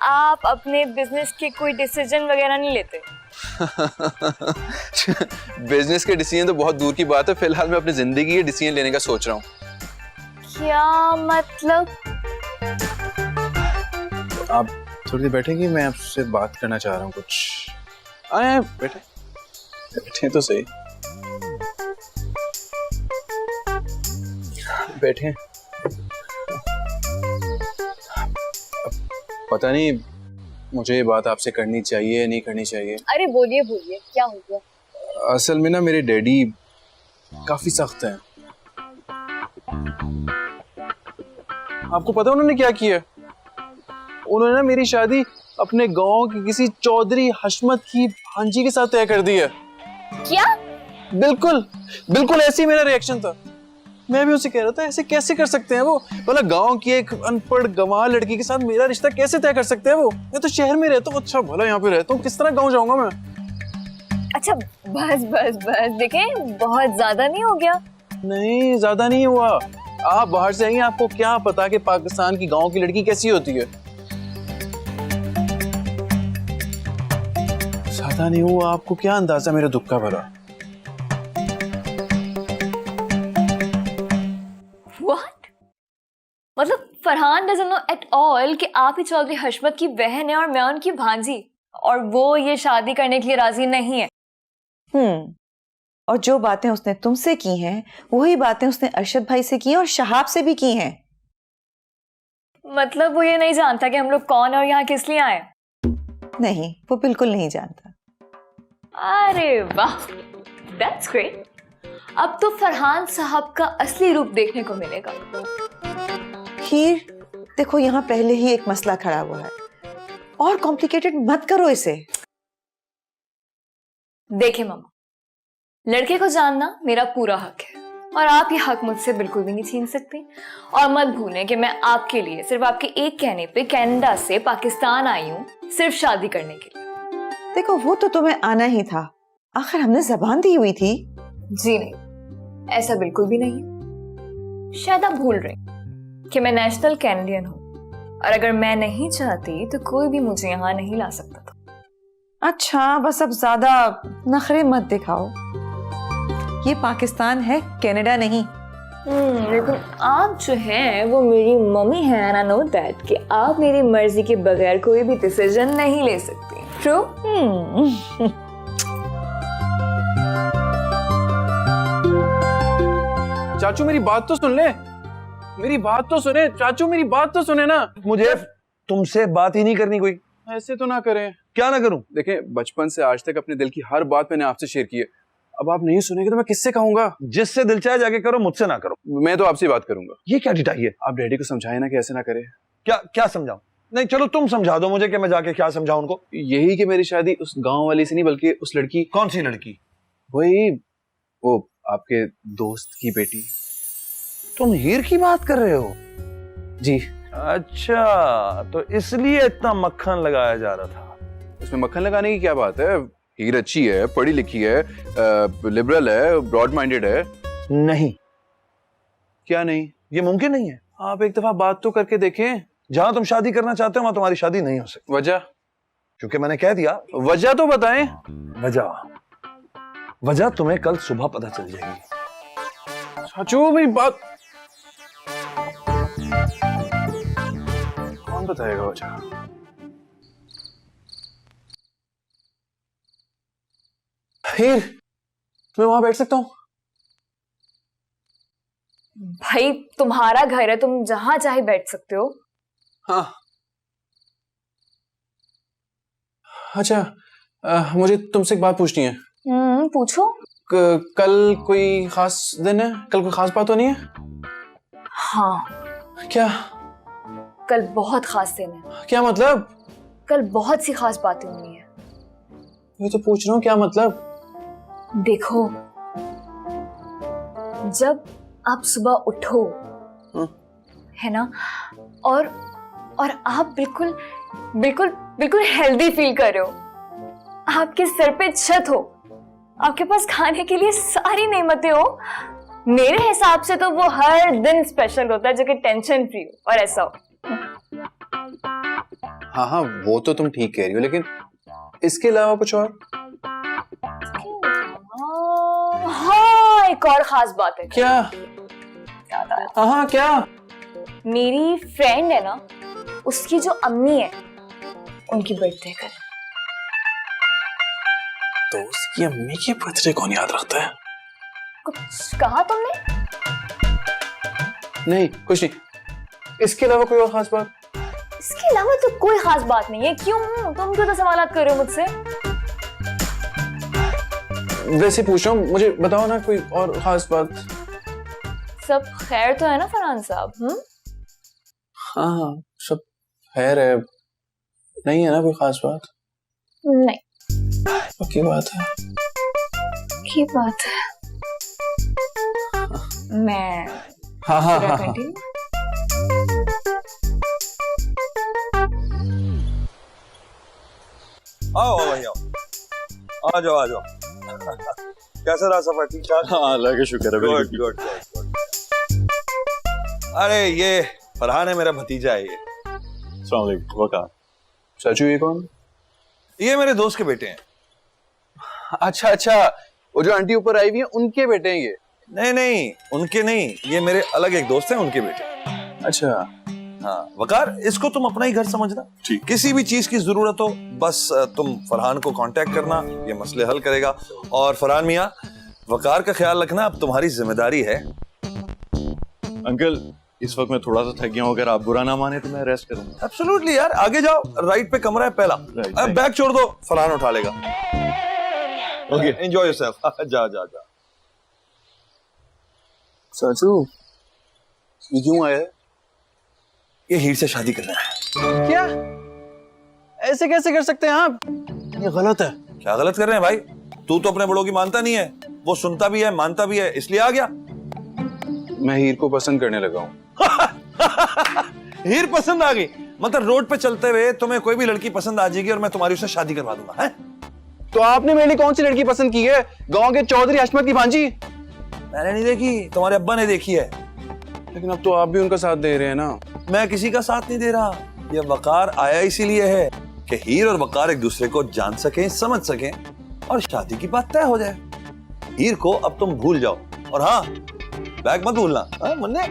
आप अपने बिजनेस के कोई डिसीजन वगैरह नहीं लेते? बिजनेस के डिसीजन तो बहुत दूर की बात है, फिलहाल मैं अपनी जिंदगी के डिसीजन लेने का सोच रहा हूँ। क्या मतलब? आप थोड़ी देर बैठेंगी, मैं आपसे बात करना चाह रहा हूँ कुछ। आए बैठे बैठे तो सही, बैठे। पता नहीं मुझे ये बात आपसे करनी चाहिए या नहीं करनी चाहिए। अरे बोलिए बोलिए, क्या हो गया? असल में ना मेरे डैडी काफी सख्त हैं। आपको पता उन्होंने क्या किया? उन्होंने ना मेरी शादी अपने गांव की किसी चौधरी हशमत की भांजी के साथ तय कर दी है। क्या? बिल्कुल बिल्कुल ऐसे ही मेरा रिएक्शन था। मैं भी उसे कह रहा था ऐसे कैसे कर सकते हैं वो, मतलब गांव की एक अनपढ़ गंवार लड़की के साथ मेरा रिश्ता कैसे तय कर सकते हैं वो? मैं तो शहर में रहता हूँ, अच्छा भला यहाँ पे रहता हूँ, किस तरह गांव जाऊंगा मैं? अच्छा बस बस बस, देखें बहुत ज्यादा नहीं हो गया? नहीं ज्यादा नहीं हुआ। आप बाहर से आई, आपको क्या पता कि पाकिस्तान की गांव की लड़की कैसी होती है। ज्यादा नहीं हुआ। आपको क्या अंदाजा मेरे दुख का भला? What? मतलब Farhan doesn't know at all कि आप ही चौधरी हशमत की बहन है और मैं उनकी भांजी, और वो ये शादी करने के लिए राजी नहीं है। और जो बातें उसने तुमसे की हैं वही बातें उसने अरशद भाई से की हैं और शहाब से भी की हैं। मतलब वो ये नहीं जानता कि हम लोग कौन है और यहाँ किस लिए आए? नहीं, वो बिल्कुल नहीं जानता। अरे वाह, that's great। अब तो फरहान साहब का असली रूप देखने को मिलेगा। हीर, देखो यहाँ पहले ही एक मसला खड़ा हुआ है और कॉम्प्लिकेटेड मत करो इसे। देखे मामा, लड़के को जानना मेरा पूरा हक है और आप ये हक मुझसे बिल्कुल भी नहीं छीन सकते। और मत भूलें कि मैं आपके लिए सिर्फ आपके एक कहने पे कनाडा से पाकिस्तान आई हूँ, सिर्फ शादी करने के लिए। देखो वो तो तुम्हें आना ही था, आखिर हमने जबान दी हुई थी। जी नहीं, ऐसा बिल्कुल भी नहीं। शायद आप भूल रहे कि मैं नेशनल कैनेडियन हूँ और अगर मैं नहीं चाहती तो कोई भी मुझे यहाँ नहीं ला सकता था। अच्छा बस अब ज्यादा नखरे मत दिखाओ, ये पाकिस्तान है, कनाडा नहीं। लेकिन आप जो हैं वो मेरी मम्मी है, and I know that कि आप मेरी मर्जी के बगैर कोई भी डिसीजन नहीं ले सकती। ट्रू? चाचू मेरी बात तो सुन ले, मेरी बात तो सुने चाचू, मेरी बात तो सुने ना। मुझे तुमसे बात ही नहीं करनी कोई। ऐसे तो ना करें। क्या ना करूं? देखें बचपन से आज तक अपने दिल की हर बात मैंने आपसे शेयर की है, अब आप नहीं सुनेंगे तो मैं किससे कहूंगा? जिससे दिल चाहे जाके करो, मुझसे ना करो। मैं तो आपसे बात करूंगा। ये क्या डिटाई है? आप डैडी को समझाए ना कि ऐसे ना करे। क्या क्या समझाऊं? नहीं चलो तुम समझा दो मुझे कि मैं जाके क्या समझाऊं उनको। यही कि मेरी शादी उस गांव वाली से नहीं बल्कि उस लड़की। कौन सी लड़की? वही वो आपके दोस्त की बेटी। तुम हीर की बात कर रहे हो? जी। अच्छा तो इसलिए इतना मक्खन लगाया जा रहा था। इसमें मक्खन लगाने की क्या बात है? हीर अच्छी है, पढ़ी लिखी है, लिबरल है, ब्रॉड माइंडेड है। नहीं। क्या नहीं? ये मुमकिन नहीं है। आप एक दफा बात तो करके देखें। जहां तुम शादी करना चाहते हो वहां तुम्हारी शादी नहीं हो सकती। वजह? क्योंकि मैंने कह दिया। वजह तो बताएं। वजह तुम्हें कल सुबह पता चल जाएगी। चाचू मेरी बात कौन बताएगा वजह? हीर, मैं वहां बैठ सकता हूं? भाई तुम्हारा घर है, तुम जहां चाहे बैठ सकते हो। हाँ। अच्छा मुझे तुमसे एक बात पूछनी है। पूछो। कल कोई खास दिन है? कल कोई खास बात तो नहीं है? हाँ क्या? कल बहुत खास दिन है। क्या मतलब? कल बहुत सी खास बातें हुई है। मैं तो पूछ रहा हूँ क्या मतलब? देखो, जब आप सुबह उठो है ना, और आप बिल्कुल बिल्कुल बिल्कुल हेल्दी फील कर रहे हो, आपके सर पे छत हो, आपके पास खाने के लिए सारी नेमतें हो, मेरे हिसाब से तो वो हर दिन स्पेशल होता है जो कि टेंशन फ्री हो और ऐसा हो। हाँ हाँ, वो तो तुम ठीक कह रही हो, लेकिन इसके अलावा कुछ और? हाँ, एक और खास बात है। क्या? याद आया। हाँ हाँ, क्या? मेरी फ्रेंड है ना, उसकी जो अम्मी है, उनकी बर्थडे कल। तो उसकी अम्मी की बर्थडे कौन याद रखता है? कुछ कहा तुमने? नहीं, कुछ नहीं। इसके अलावा कोई और खास बात? इसके अलावा तो कोई खास बात नहीं है। क्यों? तुम क्यों तो सवालात कर रहे हो मुझसे? वैसे पूछ रहा हूँ, मुझे बताओ ना कोई और खास बात। सब खैर तो है ना फरहान साहब? हाँ हाँ, सब खैर है, नहीं है ना कोई खास बात? नहीं। पक्की बात है? की बात है। मैं हाँ हाँ पूरा हाँ हाँ। continue? आओ भाई आओ, आ जाओ आ जाओ। कैसा रहा सफर? ठीक ठाक? हाँ, अल्लाह का शुक्र है। Good good good. अरे ये फरहान है, मेरा भतीजा है ये। अस्सलाम वालेकुम। वकार। सचू, ये कौन? ये मेरे दोस्त के बेटे हैं। अच्छा अच्छा, वो जो आंटी ऊपर आई हुई है उनके बेटे हैं ये? नहीं नहीं, उनके नहीं, ये मेरे अलग एक दोस्त हैं, उनके बेटे। अच्छा। हाँ वकार, इसको तुम अपना ही घर समझना। ठीक। किसी भी चीज की जरूरत हो बस तुम फरहान को कांटेक्ट करना, ये मसले हल करेगा। और फरहान मियाँ, वकार का ख्याल रखना अब तुम्हारी जिम्मेदारी है। अंकल, इस वक्त मैं थोड़ा सा थक गया हूँ, अगर आप बुरा ना माने तो मैं रेस्ट करूंगा। एब्सोल्युटली यार, आगे जाओ, राइट पे कमरा है पहला। Right. बैग छोड़ दो, फरहान उठा लेगा। Okay, enjoy yourself. जा जा जा। सचू, ये क्यों आया है? ये हीर से शादी करना है। क्या? ऐसे कैसे कर सकते हैं आप? ये गलत है। क्या गलत कर रहे हैं भाई? तू तो अपने बड़ों की मानता नहीं है, वो सुनता भी है मानता भी है, इसलिए आ गया। मैं हीर को पसंद करने लगा हूँ। हीर पसंद आ गई? मतलब रोड पे चलते हुए तुम्हें कोई भी लड़की पसंद आ जाएगी और मैं तुम्हारी उससे शादी करवा दूंगा है? तो आपने मेरे लिए कौन सी लड़की पसंद की है? गांव के चौधरी हशमत की भांजी? मैंने नहीं देखी, तुम्हारे अब्बा ने देखी है। लेकिन अब तो आप भी उनका साथ दे रहे हैं ना। मैं किसी का साथ नहीं दे रहा। ये वकार आया इसीलिए है कि हीर और वकार एक दूसरे को जान सकें, समझ सकें और शादी की बात तय हो जाए। हीर को अब तुम भूल जाओ, और हाँ, बैग मत भूलना। हाँ मुन्ने।